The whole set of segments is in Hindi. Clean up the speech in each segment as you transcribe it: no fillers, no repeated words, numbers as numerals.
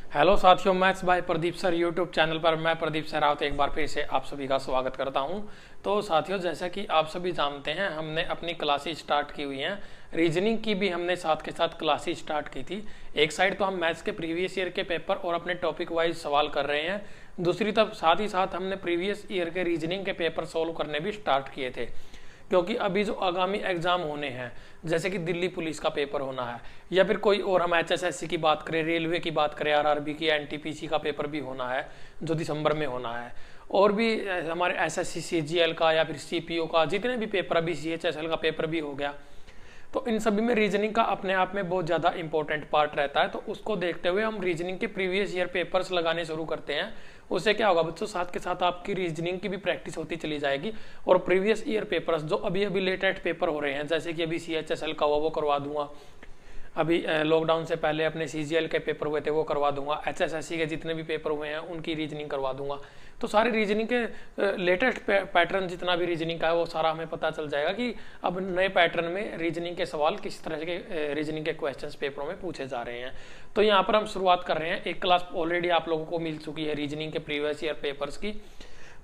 हेलो साथियों, maths by Pradeep sir YouTube channel पर मैं प्रदीप सहरावत एक बार फिर से आप सभी का स्वागत करता हूं। तो साथियों, जैसा कि आप सभी जानते हैं, हमने अपनी क्लासेस स्टार्ट की हुई हैं। रीजनिंग की भी हमने साथ के साथ क्लासेस स्टार्ट की थी। एक साइड तो हम मैथ्स के प्रीवियस ईयर के पेपर और अपने टॉपिक वाइज सवाल कर रहे हैं, दूसरी तरफ साथ ही साथ हमने प्रीवियस ईयर के रीजनिंग के पेपर सोल्व करने भी स्टार्ट किए थे। क्योंकि अभी जो आगामी एग्जाम होने हैं, जैसे कि दिल्ली पुलिस का पेपर होना है, या फिर कोई और हम एचएसएससी की बात करें, रेलवे की बात करें, आरआरबी की, एनटीपीसी का पेपर भी होना है जो दिसंबर में होना है, और भी हमारे एसएससी सीजीएल का या फिर सीपीओ का जितने भी पेपर, अभी सीएचएसएल का पेपर भी हो गया। तो इन सभी में रीजनिंग का अपने आप में बहुत ज़्यादा इंपॉर्टेंट पार्ट रहता है। तो उसको देखते हुए हम रीजनिंग के प्रीवियस ईयर पेपर्स लगाने शुरू करते हैं। उससे क्या होगा बच्चों, साथ के साथ आपकी रीजनिंग की भी प्रैक्टिस होती चली जाएगी, और प्रीवियस ईयर पेपर्स जो अभी अभी लेटेस्ट पेपर हो रहे हैं, जैसे कि अभी सीएचएसएल का हुआ वो करवा दूंगा, अभी लॉकडाउन से पहले अपने सीजीएल के पेपर हुए थे वो करवा दूंगा, एचएसएससी के जितने भी पेपर हुए हैं उनकी रीजनिंग करवा दूंगा। तो सारे रीजनिंग के लेटेस्ट पैटर्न जितना भी रीजनिंग का है वो सारा हमें पता चल जाएगा कि अब नए पैटर्न में रीजनिंग के सवाल किस तरह के रीजनिंग के क्वेश्चंस पेपरों में पूछे जा रहे हैं। तो यहाँ पर हम शुरुआत कर रहे हैं। एक क्लास ऑलरेडी आप लोगों को मिल चुकी है रीजनिंग के प्रीवियस ईयर पेपर्स की।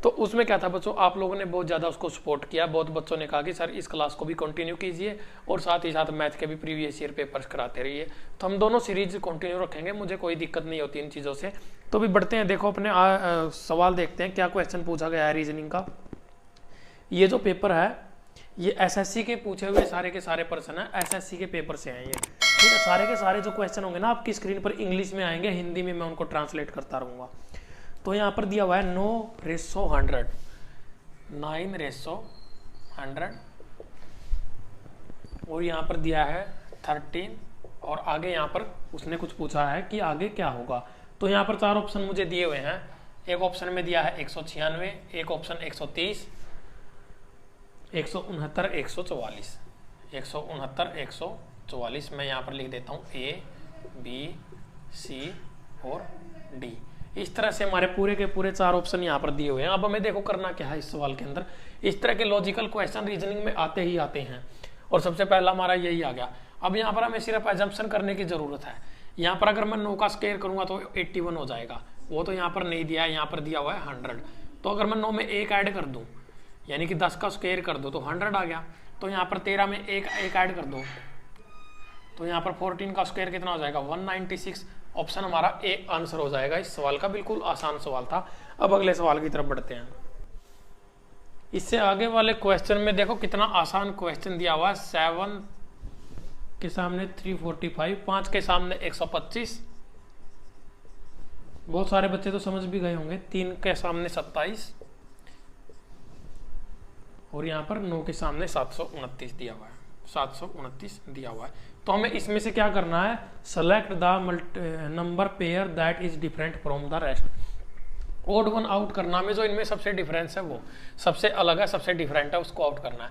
तो उसमें क्या था बच्चों, आप लोगों ने बहुत ज़्यादा उसको सपोर्ट किया। बहुत बच्चों ने कहा कि सर इस क्लास को भी कंटिन्यू कीजिए और साथ ही साथ मैथ के भी प्रीवियस ईयर पेपर्स कराते रहिए। तो हम दोनों सीरीज कंटिन्यू रखेंगे, मुझे कोई दिक्कत नहीं होती इन चीज़ों से। तो भी बढ़ते हैं, देखो अपने सवाल देखते हैं क्या क्वेश्चन पूछा गया है रीजनिंग का। ये जो पेपर है ये एसएससी के पूछे हुए सारे के सारे प्रश्न है, एसएससी के पेपर से हैं ये, ठीक है। सारे के सारे जो क्वेश्चन होंगे ना आपकी स्क्रीन पर इंग्लिश में आएंगे, हिंदी में मैं उनको ट्रांसलेट करता रहूँगा। तो यहाँ पर दिया हुआ है 9:100, 9:100, और यहाँ पर दिया है 13, और आगे यहाँ पर उसने कुछ पूछा है कि आगे क्या होगा। तो यहाँ पर चार ऑप्शन मुझे दिए हुए हैं। एक ऑप्शन में दिया है 196, एक ऑप्शन 130, 169, 144, 169, 144। मैं यहाँ पर लिख देता हूँ ए, बी, सी और डी। इस तरह से हमारे पूरे के पूरे चार ऑप्शन यहाँ पर दिए हुए हैं। अब हमें देखो करना क्या है इस सवाल के अंदर। इस तरह के लॉजिकल क्वेश्चन रीजनिंग में आते ही आते हैं, और सबसे पहला हमारा यही आ गया। अब यहाँ पर हमें सिर्फ एजम्पशन करने की जरूरत है। यहाँ पर अगर मैं 9 का स्क्वायर करूंगा तो 81 हो जाएगा, वो तो यहाँ पर नहीं दिया है, यहाँ पर दिया हुआ है 100। तो अगर मैं 9 में 1 ऐड कर दूँ, यानी कि 10 का स्क्वायर कर दो तो 100 आ गया। तो यहाँ पर 13 में एक ऐड कर दो तो यहाँ पर 14 का स्क्वायर कितना हो जाएगा, 196। ऑप्शन हमारा ए आंसर हो जाएगा इस सवाल का। बिल्कुल आसान सवाल था। अब अगले सवाल की तरफ बढ़ते हैं। इससे आगे वाले क्वेश्चन में देखो कितना आसान क्वेश्चन दिया हुआ है। 7 के सामने 345, 5 के सामने 125। बहुत सारे बच्चे तो समझ भी गए होंगे। 3 के सामने 27, और यहाँ पर 9 के सामने 729 दिया हुआ है, 729 दिया हुआ है। तो हमें इसमें से क्या करना है, select the number pair that is different from the rest. Odd one out करना, में जो इनमें सबसे डिफरेंस है, वो सबसे अलग है, सबसे डिफरेंट है, उसको आउट करना है।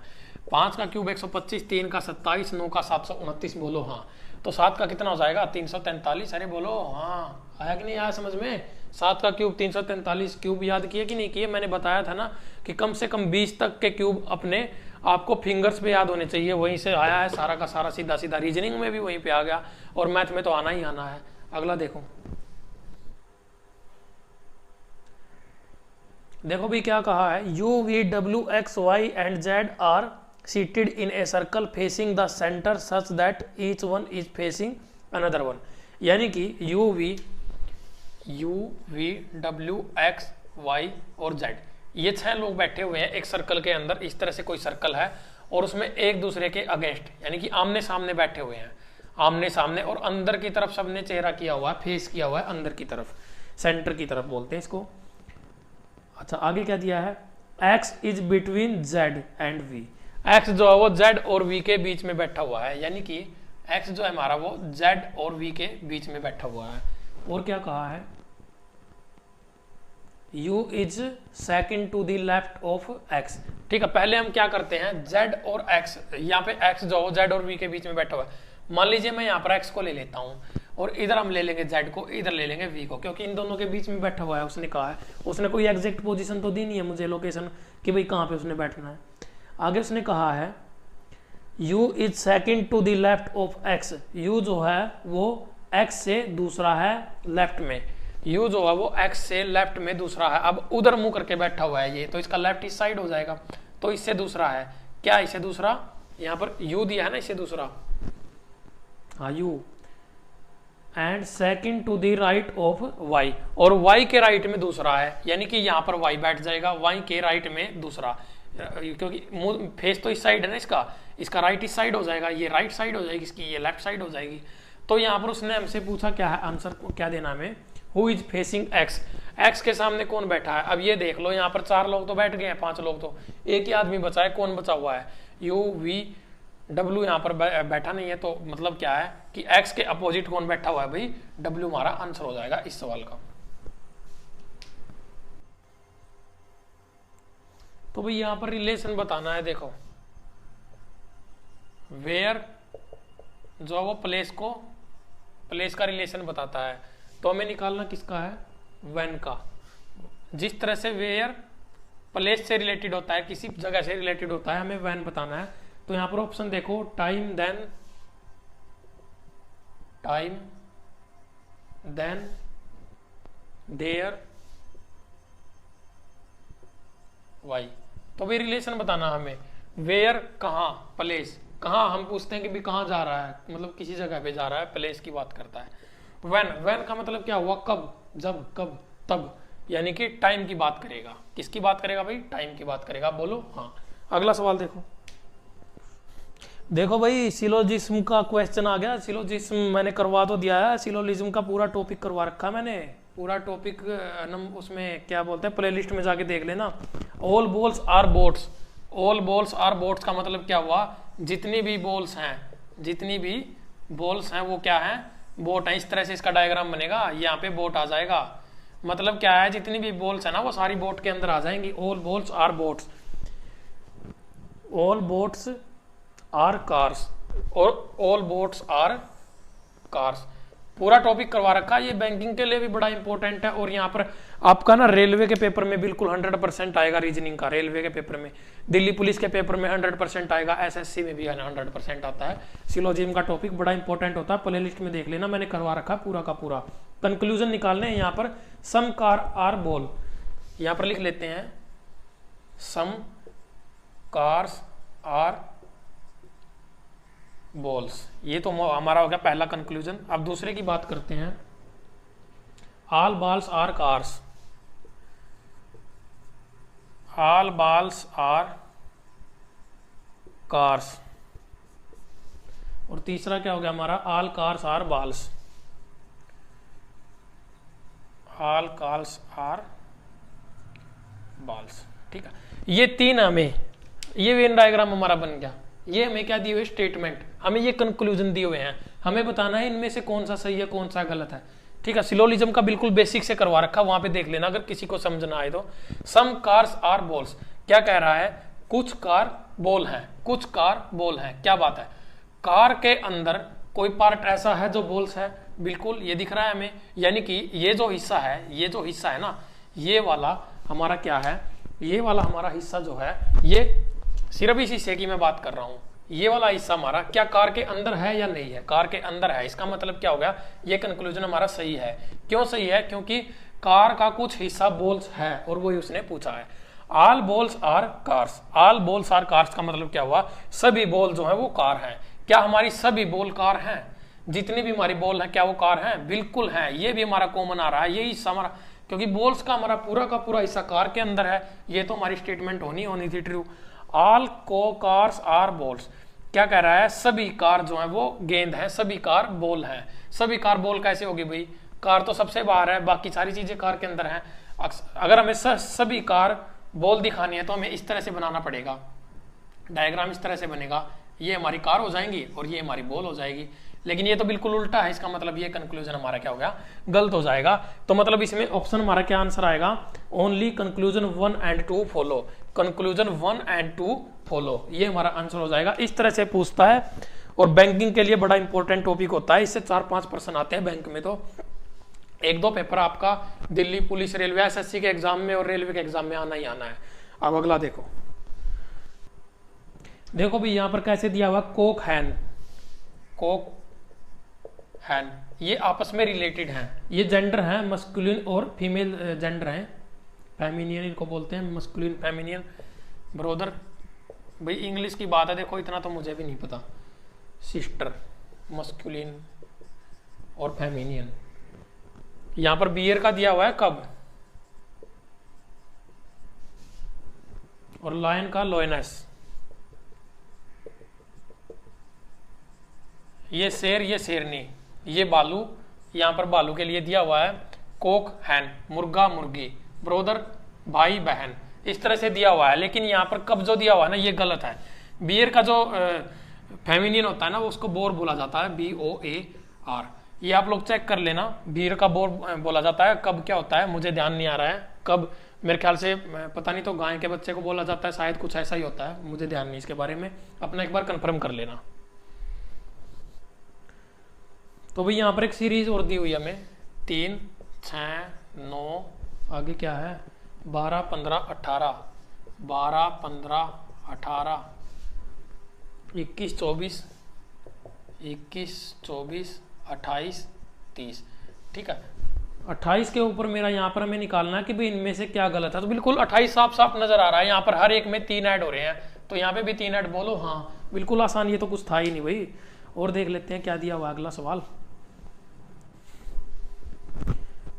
5 का क्यूब 125, 3 का 27, 9 का 729, बोलो हाँ। तो 7 का कितना हो जाएगा, 343। अरे बोलो हाँ, आया कि नहीं आया समझ में। 7 का क्यूब 343। क्यूब याद किए कि नहीं किए, मैंने बताया था ना कि कम से कम 20 तक के क्यूब अपने आपको फिंगर्स पे याद होने चाहिए। वहीं से आया है सारा का सारा, सीधा सीधा रीजनिंग में भी वहीं पे आ गया, और मैथ में तो आना ही आना है। अगला देखो, देखो भी क्या कहा है। U V W X Y and Z are seated in a circle facing the centre such that each one is facing another one. यानी कि U V W X Y और जेड, ये 6 लोग बैठे हुए हैं एक सर्कल के अंदर। इस तरह से कोई सर्कल है और उसमें एक दूसरे के अगेंस्ट, यानी कि आमने सामने बैठे हुए हैं, आमने सामने, और अंदर की तरफ सबने चेहरा किया हुआ है, फेस किया हुआ है अंदर की तरफ, सेंटर की तरफ बोलते हैं इसको। अच्छा, आगे क्या दिया है, x is between z and v। x जो है वो z और v के बीच में बैठा हुआ है, यानी कि x जो है हमारा वो z और v के बीच में बैठा हुआ है। और क्या कहा है, u is second to the left of x। ठीक है, पहले हम क्या करते हैं, z और x, यहाँ पे x जो है z और v के बीच में बैठा हुआ है। मान लीजिए मैं यहाँ पर x को ले लेता हूँ, और इधर हम ले लेंगे z को, इधर ले लेंगे v को, क्योंकि इन दोनों के बीच में बैठा हुआ है। उसने कहा है, उसने कोई एग्जैक्ट पोजीशन तो दी नहीं है मुझे, लोकेशन कि भाई कहाँ पे उसने बैठना है। आगे उसने कहा है u is second to the left of x। u जो है वो एक्स से दूसरा है लेफ्ट में, यू जो है वो एक्स से लेफ्ट में दूसरा है। अब उधर मुंह करके बैठा हुआ है ये, तो इसका लेफ्ट इस साइड हो जाएगा, तो इससे दूसरा है क्या, इससे दूसरा, यहाँ पर यू दिया है ना, इससे दूसरा, हाँ U, and second to the right of Y, और वाई के राइट में दूसरा है, यानी कि यहाँ पर वाई बैठ जाएगा, वाई के राइट में दूसरा, क्योंकि मुंह फेस तो इस साइड है ना इसका राइट इस साइड हो जाएगा, ये राइट साइड हो जाएगी इसकी, ये लेफ्ट साइड हो जाएगी। तो यहाँ पर उसने हमसे पूछा क्या है आंसर, क्या देना हमें, who is facing x, x के सामने कौन बैठा है। अब ये देख लो यहाँ पर 4 लोग तो बैठ गए हैं, 5 लोग, तो एक ही आदमी बचा है, कौन बचा हुआ है, यू वी डब्ल्यू यहाँ पर बैठा नहीं है, तो मतलब क्या है कि एक्स के अपोजिट कौन बैठा हुआ है भाई, डब्ल्यू हमारा आंसर हो जाएगा इस सवाल का। तो भाई यहाँ पर रिलेशन बताना है, देखो वेयर जो वो प्लेस का रिलेशन बताता है, तो हमें निकालना किसका है, व्हेन का। जिस तरह से वेयर प्लेस से रिलेटेड होता है, किसी जगह से रिलेटेड होता है, हमें व्हेन बताना है। तो यहां पर ऑप्शन देखो, टाइम देन देयर वाई। तो भाई रिलेशन बताना हमें, वेयर कहाँ, प्लेस कहाँ, हम पूछते हैं कि भी कहाँ जा रहा है, मतलब किसी जगह पे जा रहा है, प्लेस की बात करता है। व्हेन का मतलब क्या हुआ, कब, जब, कब, तब, यानी कि टाइम की बात करेगा। किसकी बात करेगा भाई, टाइम की बात करेगा, बोलो हाँ। अगला सवाल देखो भाई सिलोजिज्म का क्वेश्चन आ गया। सिलोजिज्म मैंने करवा तो दिया है, सिलोजिज्म का पूरा टॉपिक करवा रखा मैंने, पूरा टॉपिक उसमें क्या बोलते हैं, प्लेलिस्ट में जाके देख लेना। All balls are boats, all balls are boats का मतलब क्या हुआ, जितनी भी बॉल्स हैं वो क्या है, बोट है। इस तरह से इसका डायग्राम बनेगा, यहाँ पे बोट आ जाएगा, मतलब क्या है, जितनी भी बॉल्स है ना वो सारी बोट के अंदर आ जाएंगी। All balls are boats, all boats are cars, और ऑल बोट्स आर कार्स, पूरा टॉपिक करवा रखा है। ये बैंकिंग के लिए भी बड़ा इंपॉर्टेंट है, और यहाँ पर आपका ना रेलवे के पेपर में बिल्कुल 100% आएगा रीजनिंग का, रेलवे के पेपर में, दिल्ली पुलिस के पेपर में 100% आएगा, एसएससी में भी 100% आता है। सिलोजिज्म का टॉपिक बड़ा इंपॉर्टेंट होता है, प्ले लिस्ट में देख लेना, मैंने करवा रखा पूरा का पूरा। कंक्लूजन निकालने हैं यहाँ पर, सम कार आर बॉल, यहाँ पर लिख लेते हैं सम कार्स आर बॉल्स, ये तो हमारा हो गया पहला कंक्लूजन। अब दूसरे की बात करते हैं, all balls are cars, all balls are cars, और तीसरा क्या हो गया हमारा, all cars are balls, all cars are balls. ठीक है, ये तीन हमें, ये वेन डायग्राम हमारा बन गया। ये हमें क्या दिए हुए स्टेटमेंट, हमें ये कंक्लूजन दिए हुए हैं, हमें बताना है इनमें से कौन सा सही है कौन सा गलत है। ठीक है, सिलोजिज्म का बिल्कुल बेसिक से करवा रखा, वहां पे देख लेना अगर किसी को समझ ना आए तो। सम कार्स आर बॉल्स, क्या कह रहा है, कुछ कार बॉल हैं, कुछ कार बॉल हैं। क्या बात है, कार के अंदर कोई पार्ट ऐसा है जो बॉल्स है, बिल्कुल ये दिख रहा है हमें, यानी कि ये जो हिस्सा है ना, ये वाला हमारा क्या है, ये वाला हमारा हिस्सा जो है, ये सिर्फ इस हिस्से की मैं बात कर रहा हूं, ये वाला हिस्सा हमारा क्या कार के अंदर है या नहीं है, कार के अंदर है। इसका मतलब क्या हो गया, ये कंक्लूजन हमारा सही है। क्यों सही है, क्योंकि कार का कुछ हिस्सा बॉल्स है, और वही उसने पूछा है। All balls are cars, all balls are cars का मतलब क्या हुआ, सभी बॉल जो है वो कार हैं। क्या हमारी सभी बॉल कार हैं, जितनी भी हमारी बॉल है क्या वो कार हैं, बिल्कुल है। ये भी हमारा कॉमन आ रहा है, ये हिस्सा हमारा, क्योंकि बॉल्स का हमारा पूरा का पूरा हिस्सा कार के अंदर है। ये तो हमारी स्टेटमेंट होनी थी ट्रू। ऑल को कार्स आर बॉल्स, क्या कह रहा है, सभी कार जो है वो गेंद है, सभी कार बॉल है। सभी कार बॉल कैसे होगी भाई, कार तो सबसे बाहर है, बाकी सारी चीजें कार के अंदर हैं। अगर हमें सभी कार बॉल दिखानी है तो हमें इस तरह से बनाना पड़ेगा, डायग्राम इस तरह से बनेगा, ये हमारी कार हो जाएंगी और ये हमारी बॉल हो जाएगी। लेकिन ये तो बिल्कुल उल्टा है, इसका मतलब ये कंक्लूजन हमारा क्या हो गया, गलत हो जाएगा। तो मतलब इसमें ऑप्शन हमारा क्या आंसर आएगा, only conclusion 1 and 2 follow, conclusion 1 and 2 follow, ये हमारा आंसर हो जाएगा। इस तरह से पूछता है, और बैंकिंग के लिए बड़ा इंपॉर्टेंट टॉपिक होता है, इससे 4-5 प्रश्न आते हैं बैंक में। तो 1-2 पेपर आपका दिल्ली पुलिस, रेलवे, एसएससी के एग्जाम में और रेलवे के एग्जाम में आना ही आना है। अब अगला देखो भाई यहाँ पर कैसे दिया हुआ, कोक हैन, कोक हैन ये आपस में रिलेटेड हैं, ये जेंडर हैं, मस्कुलिन और फीमेल जेंडर हैं, फेमिनियन इनको बोलते हैं, मस्कुलिन फेमिनियन। ब्रोदर भाई इंग्लिश की बात है, देखो इतना तो मुझे भी नहीं पता। सिस्टर मस्कुलिन और फेमिनियन। यहां पर बियर का दिया हुआ है कब, और लायन का लोयनेस। ये शेर, ये शेरनी, ये बालू, यहां पर बालू के लिए दिया हुआ है कोक हैन, मुर्गा मुर्गी, ब्रोदर भाई बहन, इस तरह से दिया हुआ है। लेकिन यहाँ पर कब जो दिया हुआ है ना ये गलत है। बियर का जो फेमिनियन होता है ना वो उसको बोर बोला जाता है, BOAR। ये आप लोग चेक कर लेना, बियर का बोर बोला जाता है। कब क्या होता है मुझे ध्यान नहीं आ रहा है, कब मेरे ख्याल से पता नहीं, तो गाय के बच्चे को बोला जाता है शायद, कुछ ऐसा ही होता है, मुझे ध्यान नहीं इसके बारे में, अपना एक बार कंफर्म कर लेना। तो भाई यहाँ पर एक सीरीज और दी हुई है हमें, 3, 6, 9, आगे क्या है 12, 15, 18, 12, 15, 18, 21, 24, 21, 24, 28, 30, ठीक है। 28 के ऊपर मेरा यहाँ पर हमें निकालना है कि भाई इनमें से क्या गलत है। तो बिल्कुल 28 साफ साफ नजर आ रहा है, यहाँ पर हर एक में 3 ऐड हो रहे हैं, तो यहाँ पे भी 3 ऐड बोलो। हाँ बिल्कुल आसान, ये तो कुछ था ही नहीं भाई। और देख लेते हैं क्या दिया हुआ अगला सवाल।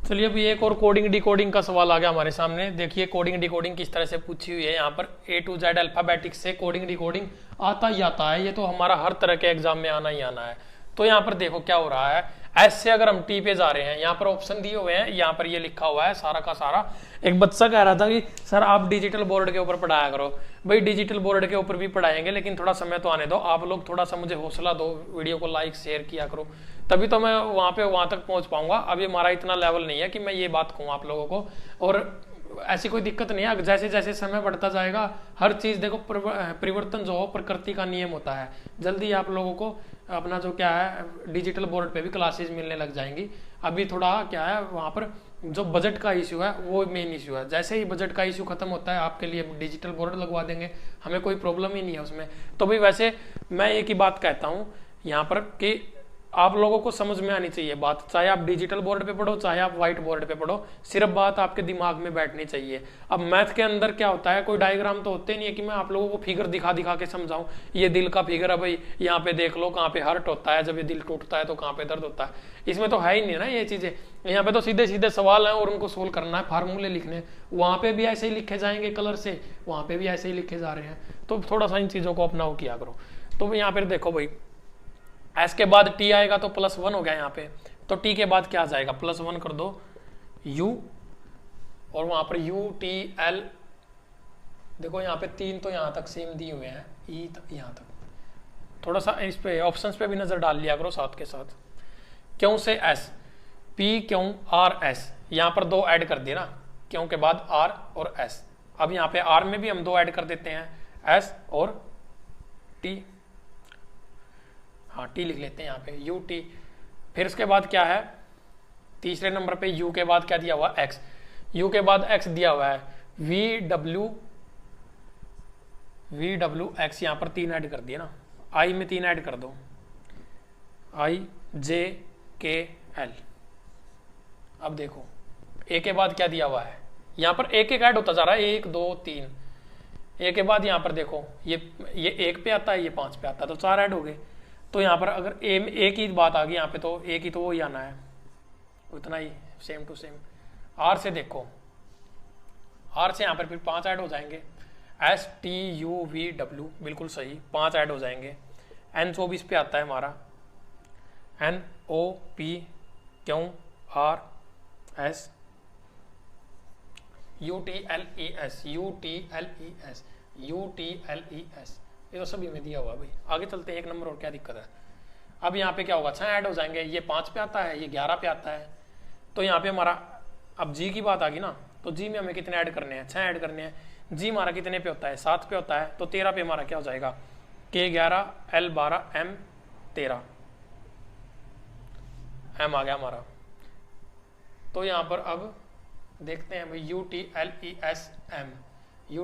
चलिए अभी एक और कोडिंग डिकोडिंग का सवाल आ गया हमारे सामने। देखिए कोडिंग डिकोडिंग किस तरह से पूछी हुई है। यहाँ पर A to Z अल्फाबेटिक्स से कोडिंग डिकोडिंग आता ही आता है, ये तो हमारा हर तरह के एग्जाम में आना ही आना है। तो यहाँ पर देखो क्या हो रहा है, एस से अगर हम टी पे जा रहे हैं, यहाँ पर ऑप्शन दिए हुए हैं, यहाँ पर ये लिखा हुआ है सारा का सारा। एक बच्चा कह रहा था कि सर आप डिजिटल बोर्ड के ऊपर पढ़ाया करो। भाई डिजिटल बोर्ड के ऊपर भी पढ़ाएंगे, लेकिन थोड़ा समय तो आने दो, आप लोग थोड़ा सा मुझे हौसला दो, वीडियो को लाइक शेयर किया करो, तभी तो मैं वहां तक पहुंच पाऊंगा। अभी हमारा इतना लेवल नहीं है कि मैं ये बात कहूँ आप लोगों को। और ऐसी कोई दिक्कत नहीं है, जैसे जैसे समय बढ़ता जाएगा हर चीज देखो परिवर्तन जो हो प्रकृति का नियम होता है। जल्दी आप लोगों को अपना जो क्या है डिजिटल बोर्ड पे भी क्लासेस मिलने लग जाएंगी। अभी थोड़ा क्या है वहां पर जो बजट का इश्यू है वो मेन इश्यू है। जैसे ही बजट का इश्यू खत्म होता है आपके लिए डिजिटल बोर्ड लगवा देंगे, हमें कोई प्रॉब्लम ही नहीं है उसमें। तो भाई वैसे मैं एक ही बात कहता हूँ यहाँ पर कि आप लोगों को समझ में आनी चाहिए बात, चाहे आप डिजिटल बोर्ड पे पढ़ो चाहे आप व्हाइट बोर्ड पे पढ़ो, सिर्फ बात आपके दिमाग में बैठनी चाहिए। अब मैथ के अंदर क्या होता है, कोई डायग्राम तो होते नहीं है कि मैं आप लोगों को फिगर दिखा दिखा के समझाऊं। ये दिल का फिगर है भाई, यहाँ पे देख लो कहाँ पे हर्ट होता है, जब ये दिल टूटता है तो कहाँ पे दर्द होता है, इसमें तो है ही नहीं ना ये चीजें। यहाँ पे तो सीधे सीधे सवाल है और उनको सोल्व करना है, फार्मूले लिखने। वहां पे भी ऐसे ही लिखे जाएंगे कलर से, वहां पे भी ऐसे ही लिखे जा रहे हैं। तो थोड़ा सा इन चीजों को अपनाओ किया करो। तो यहाँ पे देखो भाई एस के बाद टी आएगा तो +1 हो गया यहाँ पे, तो टी के बाद क्या आ जाएगा +1 कर दो यू, और वहां पर UTL। देखो यहाँ पे 3 तो यहाँ तक सेम दिए हुए हैं, ई तक यहाँ तक। थोड़ा सा इस पे ऑप्शंस पे भी नजर डाल लिया करो साथ के साथ। क्यों से एस, P क्यों R S, यहाँ पर 2 ऐड कर दिए ना, क्यों के बाद R और S। अब यहाँ पे R में भी हम 2 ऐड कर देते हैं, S और T। हाँ टी लिख लेते हैं यहाँ पे UT। फिर उसके बाद क्या है तीसरे नंबर पे U के बाद क्या दिया हुआ X, U के बाद X दिया हुआ है VWX। यहाँ पर 3 ऐड कर दिए ना, I में 3 ऐड कर दो, IJKL। अब देखो A के बाद क्या दिया हुआ है, यहाँ पर एक एक ऐड होता जा रहा है, 1 2 3। A के बाद यहाँ पर देखो ये 1 पे आता है, ये 5 पे आता है, तो 4 ऐड हो गए। तो यहाँ पर अगर एक ही बात आ गई यहाँ पे, तो एक ही तो वो ही आना है, उतना ही सेम टू सेम। R से देखो, R से यहाँ पर फिर 5 ऐड हो जाएंगे, STUVW बिल्कुल सही, 5 ऐड हो जाएंगे। N 24 पे आता है हमारा, NOP क्यों R S UTLES। ये तो सभी में दिया हुआ भाई। आगे चलते हैं, 1 नंबर और क्या दिक्कत है। अब यहाँ पे क्या होगा, 6 ऐड हो जाएंगे, ये 5 पे आता है, ये 11 पे आता है। तो यहाँ पे हमारा अब जी की बात आ गई ना, तो जी में हमें कितने ऐड करने हैं, 6 ऐड करने हैं। जी हमारा कितने पे होता है, 7 पे होता है, तो 13 पे हमारा क्या हो जाएगा, K11 L12 M13 M आ गया हमारा। तो यहाँ पर अब देखते हैं भाई UTLESM, ये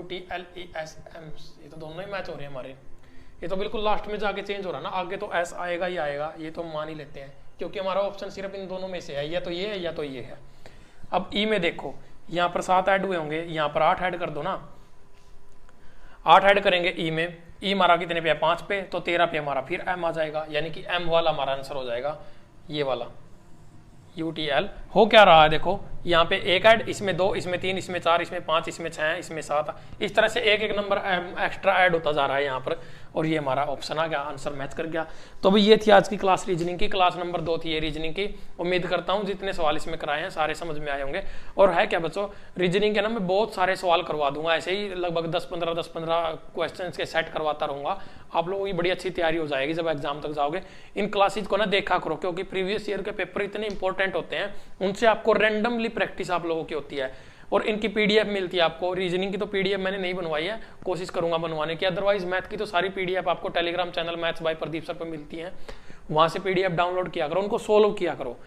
तो दोनों ही मैच हो रहे हैं हमारे। ये तो बिल्कुल लास्ट में जाके चेंज हो रहा है ना, आगे तो S आएगा ही आएगा, ये तो मान ही लेते हैं। क्योंकि हमारा ऑप्शन सिर्फ इन दोनों में से है, या तो ये है या तो ये है। अब ई में देखो, यहाँ पर 7 ऐड हुए होंगे, यहाँ पर 8 ऐड कर दो ना, 8 ऐड करेंगे ई में, ई हमारा कितने पे है 5 पे, तो 13 पे हमारा फिर एम आ जाएगा, यानी कि एम वाला हमारा आंसर हो जाएगा ये वाला UTL। हो क्या रहा है देखो, यहाँ पे 1 ऐड, इसमें 2, इसमें 3, इसमें 4, इसमें 5, इसमें 6, इसमें 7, इस तरह से एक एक नंबर एक्स्ट्रा ऐड होता जा रहा है यहाँ पर, और ये हमारा ऑप्शन आ गया, आंसर मैच कर गया। तो भाई ये थी आज की क्लास रीजनिंग की, क्लास नंबर 2 थी ये रीजनिंग की। उम्मीद करता हूँ जितने सवाल इसमें कराए हैं सारे समझ में आए होंगे। और है क्या बच्चों, रीजनिंग के ना मैं बहुत सारे सवाल करवा दूंगा, ऐसे ही लगभग 10-15 क्वेश्चन के सेट करवाता रहूंगा। आप लोगों की बड़ी अच्छी तैयारी हो जाएगी जब एग्जाम तक जाओगे। इन क्लासेज को ना देखा करो, क्योंकि प्रीवियस ईयर के पेपर इतने इंपॉर्टेंट होते हैं, उनसे आपको रैंडमली प्रैक्टिस आप लोगों की होती है। और इनकी पीडीएफ मिलती है आपको, रीजनिंग की तो पीडीएफ मैंने नहीं बनवाई है, कोशिश करूंगा बनवाने की। अदरवाइज मैथ की तो सारी पीडीएफ आपको Telegram channel maths by Pradeep sir पर मिलती है, वहां से पीडीएफ डाउनलोड किया करो, उनको सोल्व किया करो।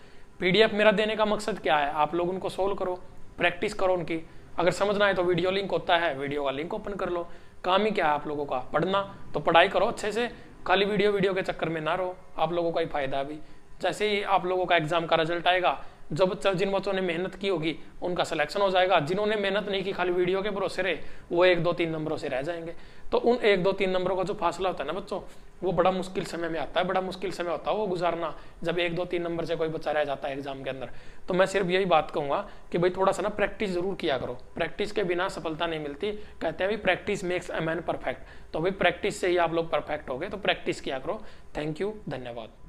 पीडीएफ मेरा देने का मकसद क्या है, आप लोग उनको सोल्व करो, प्रैक्टिस करो उनकी। अगर समझना है तो वीडियो लिंक होता है, वीडियो का लिंक ओपन कर लो। काम ही क्या है आप लोगों का, पढ़ना, तो पढ़ाई करो अच्छे से, खाली वीडियो के चक्कर में ना रहो, आप लोगों का ही फायदा है अभी। जैसे ही आप लोगों का एग्जाम का रिजल्ट आएगा, जिन बच्चों ने मेहनत की होगी उनका सिलेक्शन हो जाएगा, जिन्होंने मेहनत नहीं की खाली वीडियो के भरोसे रहे, वो 1-2-3 नंबरों से रह जाएंगे। तो उन 1-2-3 नंबरों का जो फासला होता है ना बच्चों, वो बड़ा मुश्किल समय में आता है, बड़ा मुश्किल समय होता है वो गुजारना, जब 1-2-3 नंबर से कोई बच्चा रह जाता है एग्जाम के अंदर। तो मैं सिर्फ यही बात कहूंगा कि भाई थोड़ा सा ना प्रैक्टिस जरूर किया करो, प्रैक्टिस के बिना सफलता नहीं मिलती। कहते हैं भाई practice makes a man perfect, तो भाई प्रैक्टिस से ही आप लोग परफेक्ट हो गए, तो प्रैक्टिस किया करो। थैंक यू, धन्यवाद।